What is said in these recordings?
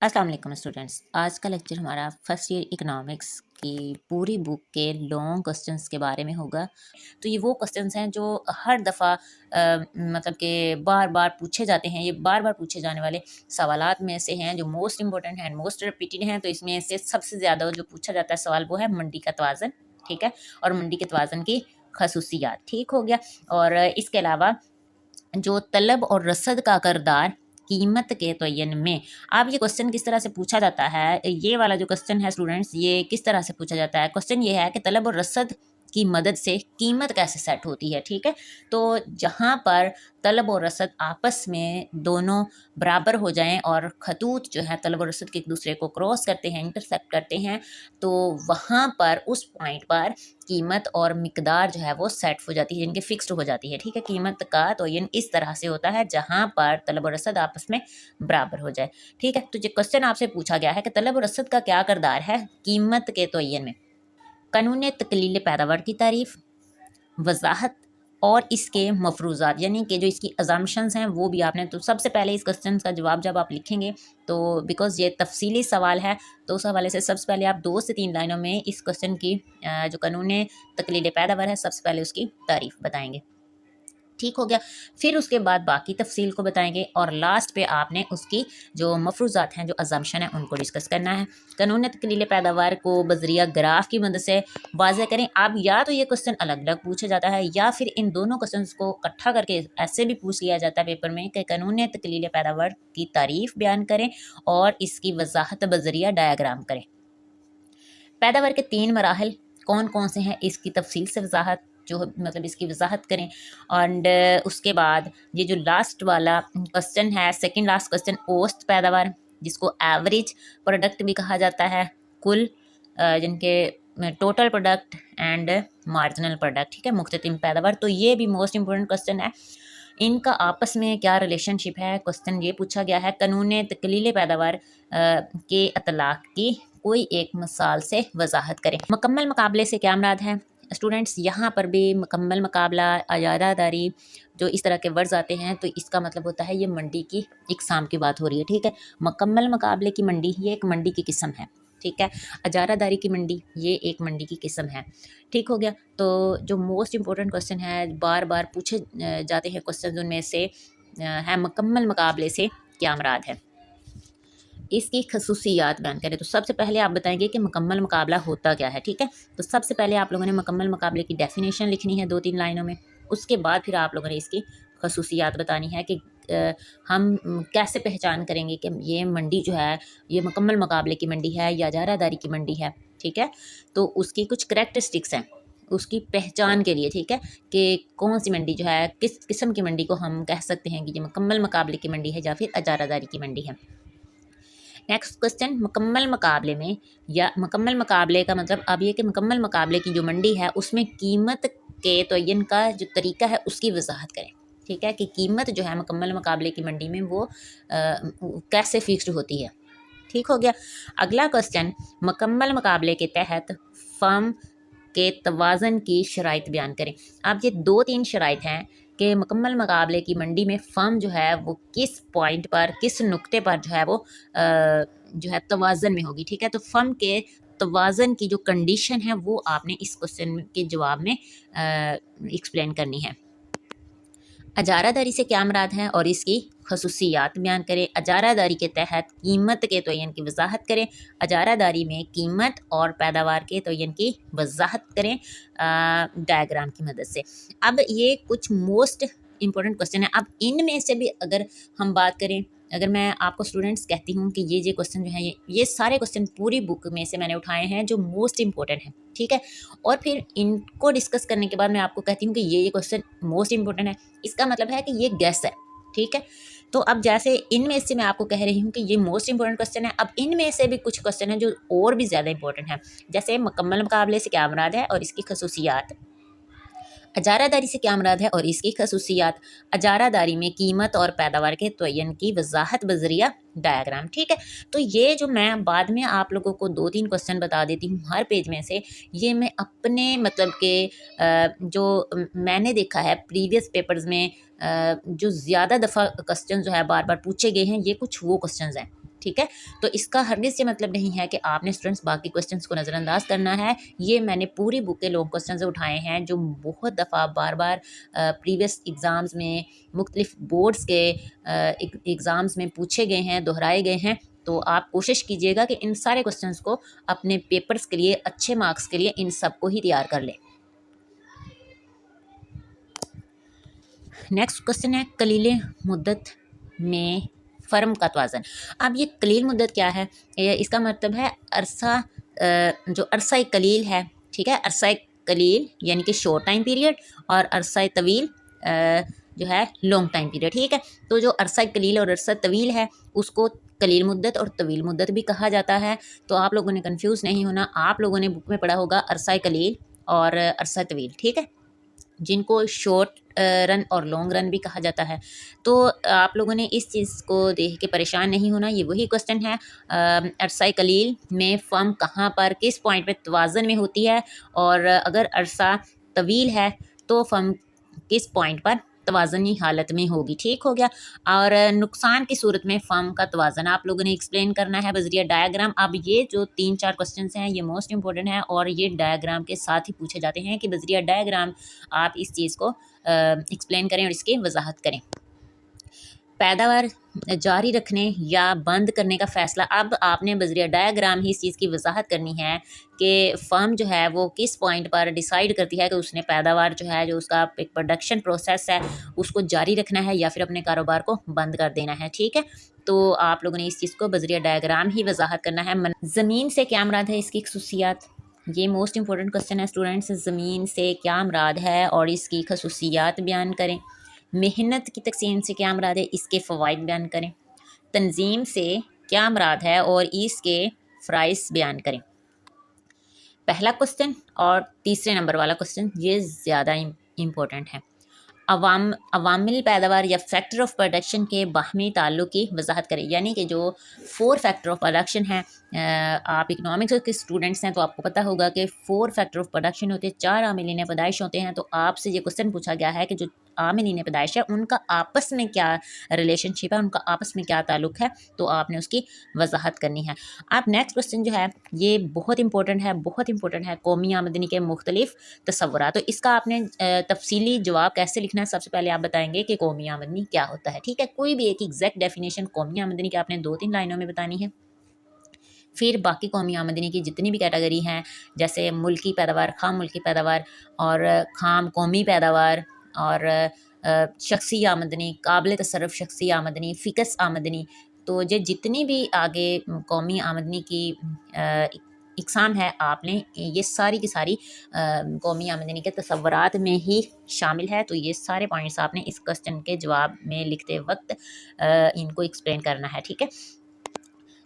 अस्सलाम वालेकुम स्टूडेंट्स। आज का लेक्चर हमारा फर्स्ट ईयर इकोनॉमिक्स की पूरी बुक के लॉन्ग क्वेश्चंस के बारे में होगा। तो ये वो क्वेश्चंस हैं जो हर दफ़ा मतलब कि बार बार पूछे जाते हैं। ये बार बार पूछे जाने वाले सवालात में से हैं जो मोस्ट इंपॉर्टेंट हैं, मोस्ट रिपीटेड हैं। तो इसमें से सबसे ज़्यादा जो पूछा जाता है सवाल वो है मंडी का तवाज़न, ठीक है, और मंडी के तवाज़न की खसूसियात, ठीक हो गया। और इसके अलावा जो तलब और रसद का करदार कीमत के तयन में, अब ये क्वेश्चन किस तरह से पूछा जाता है, ये वाला जो क्वेश्चन है स्टूडेंट्स, ये किस तरह से पूछा जाता है। क्वेश्चन ये है कि तलब और रसद की मदद से कीमत कैसे सेट होती है, ठीक है। तो जहाँ पर तलब और रसद आपस में दोनों बराबर हो जाएं और खतूत जो है तलब और रसद के एक दूसरे को क्रॉस करते हैं, इंटरसेक्ट करते हैं, तो वहाँ पर उस पॉइंट पर कीमत और मिकदार जो है वो सेट हो जाती है, यानी कि फिक्स्ड हो जाती है, ठीक है। कीमत का तो ये इस तरह से होता है जहाँ पर तलब और रसद आपस में बराबर हो जाए, ठीक है। तो जो क्वेश्चन आपसे पूछा गया है कि तलब और रसद का क्या करदार है कीमत के तयन में, कानून तकलील पैदावार की तारीफ, वजाहत और इसके मफरूज़ात, यानी कि जो इसकी अजम्पशंस हैं वो भी आपने, तो सबसे पहले इस क्वेश्चन का जवाब जब आप लिखेंगे तो बिकॉज ये तफसीली सवाल है तो उस हवाले से सबसे पहले आप 2 से 3 लाइनों में इस क्वेश्चन की जो कानून तकलील पैदावार है सबसे पहले उसकी तारीफ बताएंगे, ठीक हो गया। फिर उसके बाद बाकी तफसील को बताएंगे और लास्ट पे आपने उसकी जो मफरूज़ात हैं, जो अजम्पशन है, उनको डिस्कस करना है। कानून तकलील पैदावार को बजरिया ग्राफ की मदद से वाज़ेह करें। अब या तो ये क्वेश्चन अलग अलग पूछा जाता है या फिर इन दोनों क्वेश्चन को इकट्ठा करके ऐसे भी पूछ लिया जाता है पेपर में कि कानून तकलील पैदावार की तारीफ बयान करें और इसकी वजाहत बजरिया डायग्राम करें। पैदावार के 3 मराहल कौन कौन से हैं इसकी तफसील से वजाहत, जो मतलब इसकी वजाहत करें। एंड उसके बाद ये जो लास्ट वाला क्वेश्चन है, सेकंड लास्ट क्वेश्चन, औसत पैदावार जिसको एवरेज प्रोडक्ट भी कहा जाता है, कुल जिनके total product and marginal product, ठीक है, मुख्तलिफ पैदावार। तो ये भी मोस्ट इंपॉर्टेंट क्वेश्चन है, इनका आपस में क्या रिलेशनशिप है। क्वेश्चन ये पूछा गया है कानून तकलील पैदावार के अतलाक की कोई एक मिसाल से वजाहत करें। मुकम्मल मुकाबले से क्या मुराद है स्टूडेंट्स, यहाँ पर भी मुकम्मल मुकाबला, आज़ादारी, जो इस तरह के वर्ड्स आते हैं तो इसका मतलब होता है ये मंडी की इकसाम की बात हो रही है, ठीक है। मुकम्मल मुकाबले की मंडी ये एक मंडी की किस्म है, ठीक है। अजारादारी की मंडी ये एक मंडी की किस्म है, ठीक हो गया। तो जो मोस्ट इंपॉर्टेंट क्वेश्चन है बार बार पूछे जाते हैं क्वेश्चन, उनमें से है मुकम्मल मुकाबले से क्या मुराद है, इसकी खसूसियात बयान करें। तो सबसे पहले आप बताएंगे कि मुकम्मल मुकाबला होता क्या है, ठीक है। तो सबसे पहले आप लोगों ने मुकम्मल मुकाबले की डेफिनेशन लिखनी है 2-3 लाइनों में। उसके बाद फिर आप लोगों ने इसकी खसूसियात बतानी है कि हम कैसे पहचान करेंगे कि ये मंडी जो है ये मुकम्मल मुकाबले की मंडी है या जारादारी की मंडी है, ठीक है। तो उसकी कुछ करैक्टरिस्टिक्स हैं उसकी पहचान के लिए, ठीक है, कि कौन सी मंडी जो है, किस किस्म की मंडी को हम कह सकते हैं कि ये मुकम्मल मुकाबले की मंडी है या फिर अजारादारी की मंडी है। नेक्स्ट क्वेश्चन, मुकम्मल मुकाबले में, या मुकम्मल मुकाबले का मतलब अब ये कि मुकम्मल मुकाबले की जो मंडी है उसमें कीमत के तयन का जो तरीका है उसकी वजाहत करें, ठीक है, कि कीमत जो है मुकम्मल मुकाबले की मंडी में वो कैसे फिक्स्ड होती है, ठीक हो गया। अगला क्वेश्चन, मुकम्मल मुकाबले के तहत फर्म के तवाज़न की शराइत बयान करें। अब ये 2-3 शराइत हैं कि मुकम्मल मुकाबले की मंडी में फर्म जो है वो किस पॉइंट पर, किस नुक्ते पर जो है वो जो है तवाज़न में होगी, ठीक है। तो फर्म के तवाज़न की जो कंडीशन है वो आपने इस क्वेश्चन के जवाब में एक्सप्लेन करनी है। अजारादारी से क्या मुराद है और इसकी खसूसियात बयान करें। अजारादारी के तहत कीमत के तयन की वजाहत करें। अजारादारी में कीमत और पैदावार के तयन की वजाहत करें डायग्राम की मदद से। अब ये कुछ मोस्ट इंपॉर्टेंट क्वेश्चन है। अब इनमें से भी अगर हम बात करें, अगर मैं आपको स्टूडेंट्स कहती हूँ कि ये क्वेश्चन जो है ये सारे क्वेश्चन पूरी बुक में से मैंने उठाए हैं जो मोस्ट इंपॉर्टेंट हैं, ठीक है, और फिर इनको डिस्कस करने के बाद मैं आपको कहती हूँ कि ये क्वेश्चन मोस्ट इंपॉर्टेंट है, इसका मतलब है कि ये गैस है, ठीक है। तो अब जैसे इनमें से मैं आपको कह रही हूँ कि ये मोस्ट इंपॉर्टेंट क्वेश्चन है, अब इनमें से भी कुछ क्वेश्चन हैं जो और भी ज़्यादा इंपॉर्टेंट हैं, जैसे मुकम्मल मुकाबले से क्या मुराद है और इसकी खसूसियात, अजारादारी से क्या मुराद है और इसकी खसूसियात, अजारादारी में कीमत और पैदावार के तयन की वजाहत बजरिया डायग्राम, ठीक है। तो ये जो मैं बाद में आप लोगों को 2-3 क्वेश्चन बता देती हूँ हर पेज में से, ये मैं अपने मतलब के जो मैंने देखा है प्रीवियस पेपर्स में जो ज़्यादा दफ़ा क्वेश्चन जो है बार बार पूछे गए हैं, ये कुछ वो क्वेश्चन हैं, ٹھیک ہے. تو اس کا ہرگز یہ مطلب نہیں ہے کہ آپ نے اسٹوڈنٹس باقی کوشچنس کو نظر انداز کرنا ہے. یہ میں نے پوری بک کے لانگ کوشچنز اٹھائے ہیں جو بہت دفعہ بار بار پریویس ایگزامز میں مختلف بورڈز کے ایگزامز میں پوچھے گئے ہیں، دہرائے گئے ہیں. تو آپ کوشش کیجیے گا کہ ان سارے کوشچنس کو اپنے پیپرز کے لیے، اچھے مارکس کے لیے ان سب کو ہی تیار کر لیں. نیکسٹ کوشچن ہے قلیل مدت میں فرم کا توازن. اب یہ قلیل مدت کیا ہے؟ اس کا مطلب ہے عرصہ، جو عرصہ قلیل ہے، ٹھیک ہے. عرصہ قلیل یعنی کہ شارٹ ٹائم پیریڈ، اور عرصہ طویل جو ہے لانگ ٹائم پیریڈ، ٹھیک ہے. تو جو عرصہ قلیل اور عرصہ طویل ہے اس کو قلیل مدت اور طویل مدت بھی کہا جاتا ہے. تو آپ لوگوں نے کنفیوز نہیں ہونا. آپ لوگوں نے بک میں پڑھا ہوگا عرصہ قلیل اور عرصہ طویل، ٹھیک ہے، جن کو شارٹ رن اور لانگ رن بھی کہا جاتا ہے. تو آپ لوگوں نے اس چیز کو دیکھ کے پریشان نہیں ہونا. یہ وہی کوشچن ہے، عرصہ قلیل میں فرم کہاں پر کس پوائنٹ پہ توازن میں ہوتی ہے، اور اگر عرصہ طویل ہے تو فرم کس پوائنٹ پر توازنی حالت میں ہوگی. ٹھیک ہو گیا. اور نقصان کی صورت میں فرم کا توازن آپ لوگوں نے ایکسپلین کرنا ہے بذریعہ ڈائیگرام. اب یہ جو 3-4 کوشچنس ہیں یہ موسٹ امپورٹنٹ ہیں، اور یہ ڈائیگرام کے ساتھ ہی پوچھے جاتے ہیں کہ بذریعہ ڈائیگرام آپ اس چیز کو ایکسپلین کریں اور اس کی وضاحت کریں. پیداوار جاری رکھنے یا بند کرنے کا فیصلہ. اب آپ نے بذریعہ ڈائیگرام ہی اس چیز کی وضاحت کرنی ہے کہ فرم جو ہے وہ کس پوائنٹ پر ڈیسائیڈ کرتی ہے کہ اس نے پیداوار جو ہے، جو اس کا ایک پروڈکشن پروسیس ہے، اس کو جاری رکھنا ہے یا پھر اپنے کاروبار کو بند کر دینا ہے. ٹھیک ہے. تو آپ لوگوں نے اس چیز کو بذریعہ ڈائیگرام ہی وضاحت کرنا ہے. زمین سے کیا مراد ہے، اس کی خصوصیات. یہ موسٹ امپورٹنٹ کوشچن ہے اسٹوڈنٹس. زمین سے کیا مراد ہے اور اس کی خصوصیات بیان کریں. محنت کی تقسیم سے کیا مراد ہے، اس کے فوائد بیان کریں. تنظیم سے کیا مراد ہے اور اس کے فرائض بیان کریں. پہلا کوشچن اور تیسرے نمبر والا کوشچن یہ زیادہ امپورٹنٹ ہے. عوامل پیداوار یا فیکٹر آف پروڈکشن کے باہمی تعلق کی وضاحت کریں. یعنی کہ جو 4 فیکٹر آف پروڈکشن ہیں، آپ اکنامکس کے اسٹوڈنٹس ہیں تو آپ کو پتہ ہوگا کہ 4 فیکٹر آف پروڈکشن ہوتے ہیں، 4 عاملین پیدائش ہوتے ہیں. تو آپ سے یہ کوشچن پوچھا گیا ہے کہ جو عاملین پیدائش ہے ان کا آپس میں کیا ریلیشن شپ ہے، ان کا آپس میں کیا تعلق ہے، تو آپ نے اس کی وضاحت کرنی ہے. آپ نیکسٹ کوشچن جو ہے یہ بہت امپورٹنٹ ہے، بہت امپورٹنٹ ہے. قومی آمدنی کے مختلف تصورات. تو اس کا آپ نے تفصیلی جواب کیسے لکھنا ہے، سب سے پہلے آپ بتائیں گے کہ قومی آمدنی کیا ہوتا ہے. ٹھیک ہے. کوئی بھی ایک ایگزیکٹ ڈیفینیشن قومی آمدنی کی آپ نے 2-3 لائنوں میں بتانی ہے. پھر باقی قومی آمدنی کی جتنی بھی کیٹیگری ہیں، جیسے ملکی پیداوار، خام ملکی پیداوار، اور خام قومی پیداوار، اور شخصی آمدنی، قابل تصرف شخصی آمدنی، فکس آمدنی. تو یہ جتنی بھی آگے قومی آمدنی کی اقسام ہے، آپ نے یہ ساری کی ساری قومی آمدنی کے تصورات میں ہی شامل ہے. تو یہ سارے پوائنٹس آپ نے اس کوشچن کے جواب میں لکھتے وقت ان کو ایکسپلین کرنا ہے. ٹھیک ہے.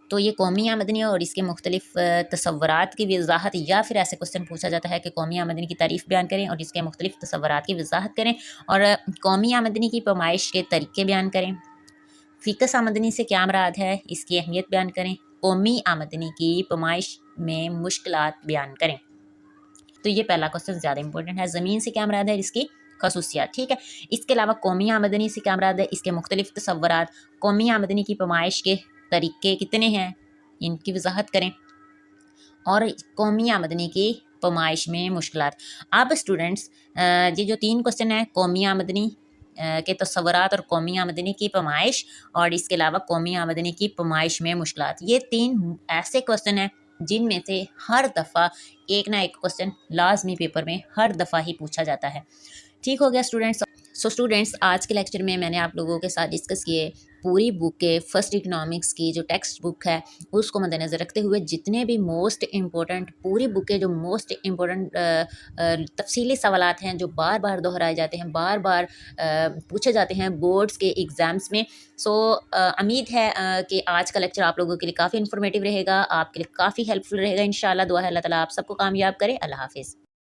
تو یہ قومی آمدنی اور اس کے مختلف تصورات کی وضاحت، یا پھر ایسے کوشچن پوچھا جاتا ہے کہ قومی آمدنی کی تعریف بیان کریں اور اس کے مختلف تصورات کی وضاحت کریں، اور قومی آمدنی کی پیمائش کے طریقے بیان کریں. فکس آمدنی سے کیا مراد ہے، اس کی اہمیت بیان کریں. قومی آمدنی کی پیمائش میں مشکلات بیان کریں. تو یہ پہلا کوشچن زیادہ امپورٹنٹ ہے. زمین سے کیا مراد ہے، اس کی خصوصیات. ٹھیک ہے. اس کے علاوہ قومی آمدنی سے کیا مراد ہے، اس کے مختلف تصورات. قومی آمدنی کی پیمائش کے طریقے کتنے ہیں، ان کی وضاحت کریں. اور قومی آمدنی کی پیمائش میں مشکلات. اب اسٹوڈنٹس یہ جو 3 کوشچن ہیں، قومی آمدنی کے تصورات اور قومی آمدنی کی پیمائش، اور اس کے علاوہ قومی آمدنی کی پیمائش میں مشکلات، یہ 3 ایسے کوشچن ہیں جن میں سے ہر دفعہ ایک نہ ایک کوشچن لازمی پیپر میں ہر دفعہ ہی پوچھا جاتا ہے. ٹھیک ہو گیا اسٹوڈنٹس. سو اسٹوڈنٹس آج کے لیکچر میں نے آپ لوگوں کے ساتھ ڈسکس کیے پوری بک کے فرسٹ اکنامکس کی جو ٹیکسٹ بک ہے اس کو مد نظر رکھتے ہوئے جتنے بھی موسٹ امپورٹنٹ پوری بک کے جو موسٹ امپورٹنٹ تفصیلی سوالات ہیں جو بار بار دہرائے جاتے ہیں، بار بار پوچھے جاتے ہیں بورڈز کے ایگزامس میں. سو امید ہے کہ آج کا لیکچر آپ لوگوں کے لیے کافی انفارمیٹیو رہے گا، آپ کے لیے کافی ہیلپ فل رہے گا. انشاءاللہ دعا ہے اللہ تعالیٰ آپ سب کو کامیاب کرے. اللہ حافظ.